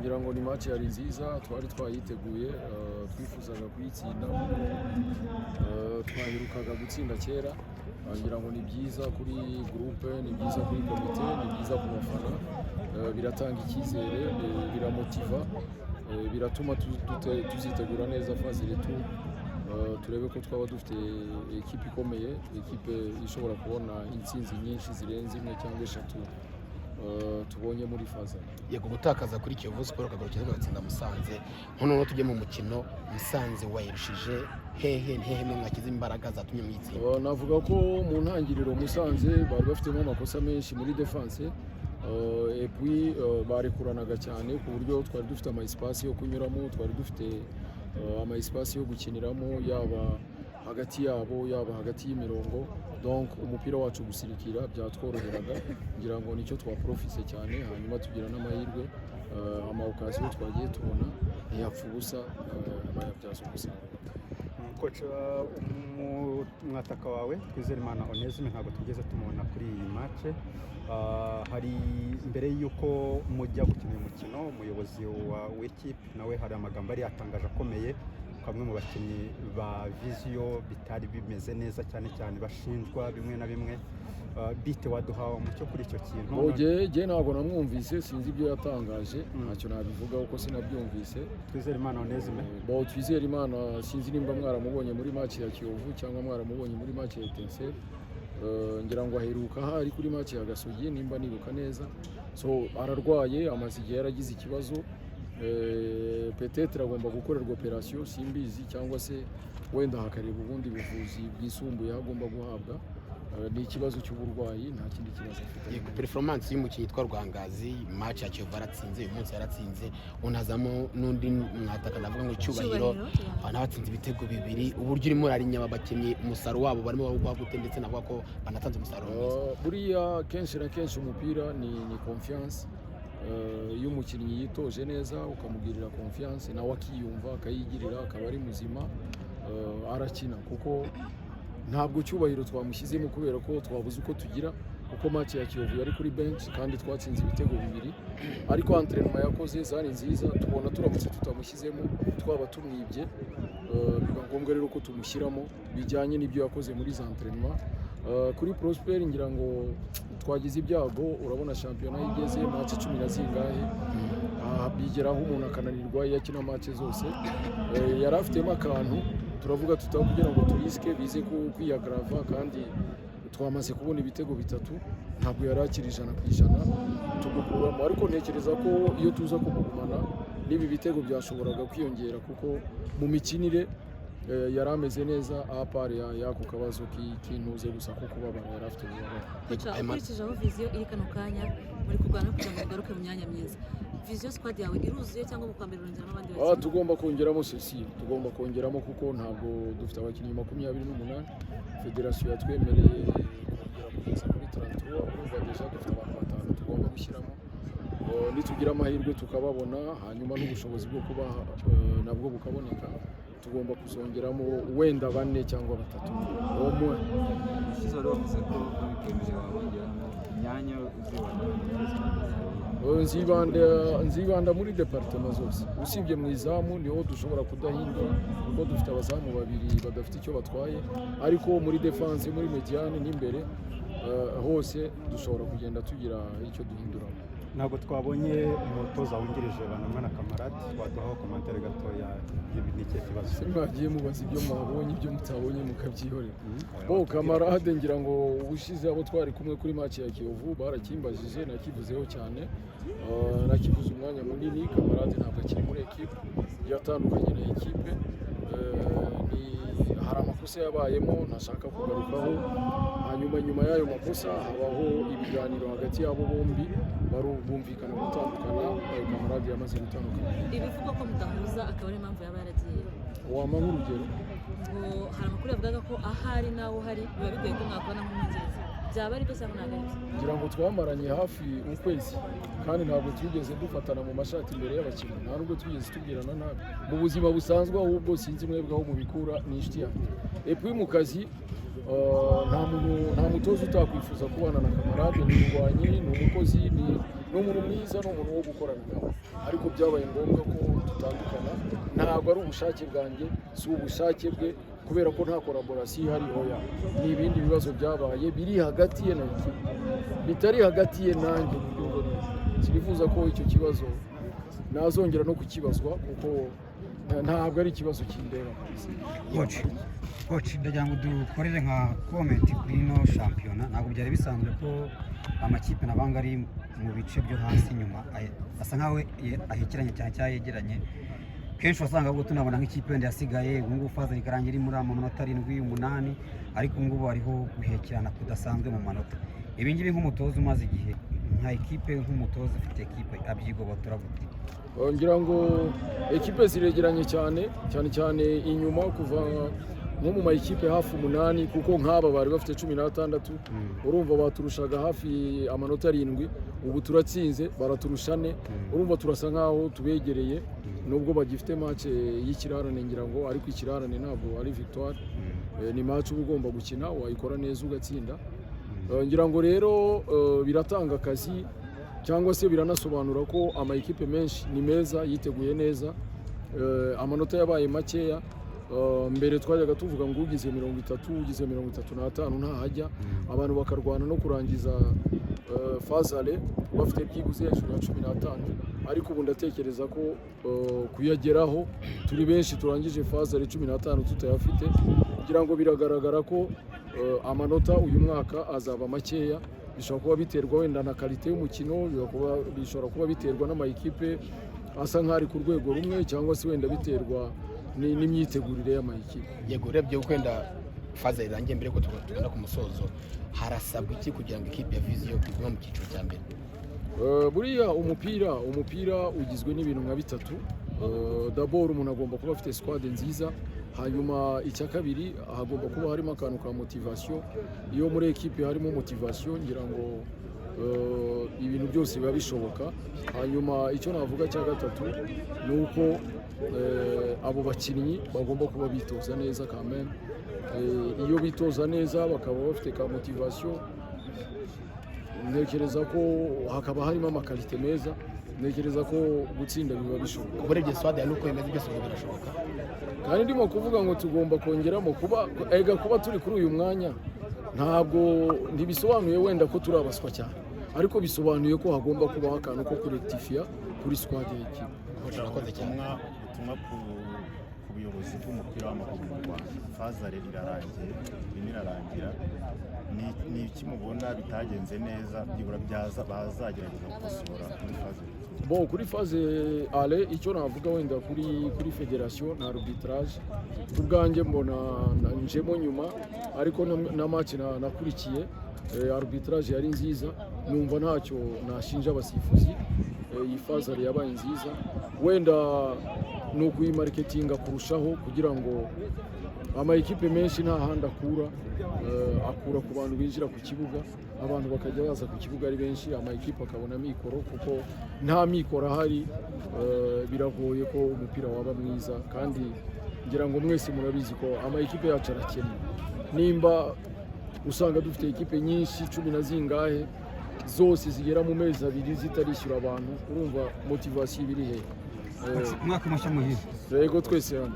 ngira ngo ni match yari nziza twari twayiteguye twifuzaga kuyitsinda twaherukaga gutsinda kera ngira ngo ni byiza kuri groupe ni byiza kuri komite ni byiza ku bafana biratanga icyizere biramotiva biratuma tuzitegura neza phase retour turebe ko twaba dufite ekipe ikomeye ekipe ishobora kubona intsinzi nyinshi zirenze imwe cyangwa eshatu tubonye muri faza. Yego gutakaza kuri Kiyovu Sport kagarukira gatsinda Musanze none tujye mu mukino Musanze wayirushije hehe mwakize imbaraga zatumye mwitsinda. Navuga ko mu ntangiriro Musanze bari bafitemo amakosa menshi muri defense et puis barekuranaga cyane ku buryo twari dufite ama espace yo kunyuramo twari dufite ama espace yo gukiniramo yaba hagati yabo yaba hagati y'imirongo donc umupira wacu gusirikira byatworoheraga ngira ngo nicyo twaprofise cyane hanyuma tugira n'amahirwe ama occasion twagiye tubona ntiyapfa ubusa bayabyaza umusaruro. Coach mwataka wawe Twizerimana Onesme ntabwo tugeze tumubona kuri iyi match hari mbere yuko mujya gukina umukino umuyobozi w'equipe nawe hari amagambo ari yatangaje akomeye kamwe mu bakinnyi ba Vision bitari bimeze neza cyane bashinjwa bimwe na bimwe bite waduha umucyo kuri icyo kintu. Oje ntabwo namwumvise sinzi ibyo yatangaje ntacyo nabivuga uko sinabyumvise. Twizerimana Onesme Twizerimana sinzi nimba mwaramubonye muri match ya Kiyovu cyangwa mwaramubonye muri match ya Etincelle ngira ngo aheruka hari kuri match ya Gasogi nimba nibuka neza so ararwaye amaze igihe yaragize ikibazo peut-être agomba gukorerwa operation simbizi cyangwa se wenda hakareba ubundi buvuzi bwisumbuye agomba guhabwa ni ikibazo cy'uburwayi nta kindi kibazo afite. Yego performance y'umukinnyi yitwa Rwangazi match ya Kiyovu yaratsinze uyu munsi yaratsinze unazamo n'undi mwataka navuga ngo Cyubahiro anabatsinze ibitego bibiri uburyo urimo urarinya abakinnyi umusaruro wabo barimo bagute ndetse navuga ko banatanze umusaruro mwiza. Buriya kenshi na kenshi umupira ni confiance iyo umukinnyi yitoje neza ukamugirira confiance nawe akiyumva akayigirira akaba ari muzima arakina kuko ntabwo Cyubahiro twamushyizemo kubera ko twabuze uko tugira kuko match ya Kiyovu yari kuri bench kandi twatsinze ibitego bibiri ariko entraînement yakoze zari nziza tubona turamutse tutamushyizemo twaba tumwibye biba ngombwa rero ko tumushyiramo bijyanye n'ibyo yakoze muri za entraînement kuri Prosper ngira ngo twagize ibyago urabona shampiyona igeze match 10 na zingahe bigeraho umuntu akananirwa yakina match zose yari afitemo akantu turavuga tutaho kugira ngo turiske bize kwiyagrava kandi twamaze kubona ibitego bitatu ntabwo yarakira 100% tugukuramo ariko ntekereza ko iyo tuza kumugumana nibi bitego byashoboraga kwiyongera kuko mu mikinire yarameze neza apart yako kabazo kintuze gusa ko kubabara yarafite ububabare. Ukurikije aho Vision iri kano kanya muri kurwana kugira ngo garuke mu myanya myiza Vision squad yawe iruzuye cyangwa mu kwambira urongera n'abandi bakinnyi tugomba kongeramo Cecile tugomba kongeramo kuko ntabwo dufite abakinnyi 28 federation yatwemereye kongera kugeza kuri 33 urumva deja dufite abantu batanu tugomba gushyiramo nitugira amahirwe tukababona hanyuma n'ubushobozi bwo kuba nabwo bukaboneka tugomba kuzongeramo wenda 4 cyangwa 3 omwe Kizoro wavuze ko bikemeje babongeramo imyanya nzibanda muri departement zose usibye mu izamu niho dushobora kudahindura kuko dufite abazamu babiri badafite icyo batwaye ariko muri defense muri mediane n'imbere hose dushobora kugenda tugira icyo duhinduramo. Ntabwo twabonye umutoza wungirije Banamwana Camarade waduhaho commentaire gatoya y'ibinike kibazo mwagiye mubaza ibyo mwabonye ibyo mutabonye mukabyihorera. Camarade ngira ngo ubushize abo twari kumwe kuri match ya Kiyovu barakimbajije nakivuzeho cyane nakivuze umwanya munini Camarade ntabwo akiri muri equipe yatandukanye na equipe hari amakosa yabayemo ntashaka kugarukaho hanyuma nyuma y'ayo makosa habaho ibiganiro hagati yabo bombi barumvikana gutandukana Camarade yamaze gutandukana. Ibivugwa ko mudahuza akaba ari impamvu yaba yaragiye wama nk'urugero ngo hari amakuru yavugaga ko ahari nawo hari biba bigoye ko mwakubona nk'umwungirizi byaba ari byo cyangwa ntabwo ari byo ngira ngo twamaranye hafi ukwezi kandi ntabwo twigeze dufatana mu mashati imbere y'abakinnyi nta nubwo twigeze tubwirana nabi mu buzima busanzwe ahubwo sinzi mwebwe aho mubikura ni inshuti yanjye epuwi mu kazi nta mutoza utakwifuza kubana na Camarade ni umurwanyi ni umukozi ni ni umuntu mwiza, ni umuntu wo gukorana nawe, ariko byabaye ngombwa ko dutandukana. Ntabwo ari ubushake bwanjye, si ubushake bwe, kubera ko nta collaboration ihari. Oya, ni ibindi bibazo byabaye biri hagati ye na ekipe, bitari hagati ye nanjye. Sinifuza ko icyo kibazo nazongera no kukibazwa, kuko ntabwo ari ikibazo kindeba. Coach, ndagira ngo dukorere nka comment kuri ino shampiyona. Ntabwo byari bisanzwe ko amakipe nabanga ari mu bice byo hasi inyuma asa nkaho ahekeranye cyane cyangwa yegeranye. Kenshi wasanga ahubwo tunabona nk'ikipe wenda yasigaye ubu ngubu faza ikarangira iri muri amanota 7, 8, ariko ubu ngubu hariho guhekerana kudasanzwe mu manota. Ibi ngibi nk'umutoza umaze igihe nka ekipe, nk'umutoza ufite ekipe abyigobotora gute? Ngira ngo ekipe ziregeranye cyane cyane inyuma, kuva nko mu mayikipe hafi 8, kuko nk'aba bari bafite 16, urumva baturushaga hafi amanota 7, ubu turatsinze baraturusha 4, urumva turasa nkaho tubegereye, nubwo bagifite match y'ikirarane ngira ngo, ariko ikirarane ntabwo ari victoire, ni match uba ugomba gukina, wayikora neza ugatsinda. Ngira ngo rero biratanga akazi, cyangwa se biranasobanura ko amayikipe menshi ni meza, yiteguye neza. Amanota yabaye makeya. Mbere twajyaga tuvuga ngo ugize 30, ugize 35 ntahajya, abantu bakarwana no kurangiza fazale bafite byibuze hejuru ya 15, ariko ubu ndatekereza ko kuyageraho turi benshi turangije fazale 15 tutayafite. Kugira ngo biragaragara ko amanota uyu mwaka azaba makeya, bishobora kuba biterwa wenda na kalite y'umukino, bishobora kuba biterwa n'amayikipe asa nk'ari ku rwego rumwe, cyangwa se wenda biterwa n'imyitegurire y'amayikipe. Yego, urebye uko wenda faza irangiye mbere ko tugana ku musozo, harasabwa iki kugira ngo ikipe ya Vision igume mu cyiciro cya mbere? Buriya umupira ugizwe n'ibintu nka bitatu. D'abord umuntu agomba kuba afite squad nziza, hanyuma icya kabiri hagomba kuba harimo akantu ka motivation. Iyo muri ekipe harimo motivation, ngira ngo ibintu byose biba bishoboka. Hanyuma icyo navuga cya gatatu ni uko abo bakinnyi bagomba kuba bitoza neza quand. Iyo bitoza neza bakaba bafite ka motivation, ntekereza ko hakaba harimo amakalite meza, ntekereza ko gutsinda biba bishoboka. Urebye swade nuko imeze byose birashoboka, kandi ndimo kuvuga ngo tugomba kongeramo kuba turi kuri uyu mwanya. Ntabwo ntibisobanuye wenda ko turi abaswa cyane, ariko bisobanuye ko hagomba kubaho akantu ko kurectifia kuri squad y'ikipe. Murakoze cyane. Ubutumwa ku buyobozi bw'umupira w'amaguru mu Rwanda. Fazale irarangiye, irarangira, ni iki mubona bitagenze neza byibura bazagerageza gukosora muri Fazale? Kuri faze ale icyo navuga wenda kuri federation na arbitrage, ubwanjye mbona njemo nyuma, ariko na match nakurikiye arbitrage yari nziza, numva ntacyo nashinja abasifuzi. Iyi fazale yabaye nziza, wenda ni ukuyimarketinga kurushaho, kugira ngo amayikipe menshi nta handi akura ku bantu binjira ku kibuga, abantu bakajya baza ku kibuga ari benshi, amayikipe akabona mikoro, kuko nta mikoro ahari biragoye ko umupira waba mwiza. Kandi ngira ngo mwese murabizi ko amayikipe yacu arakennye. Nimba usanga dufite ekipe nyinshi 10 na zingahe, zose zigera mu mezi 2 zitarishyura abantu, urumva motivation ibiri he? Mwaka mushya muhire. Yego, twese hano.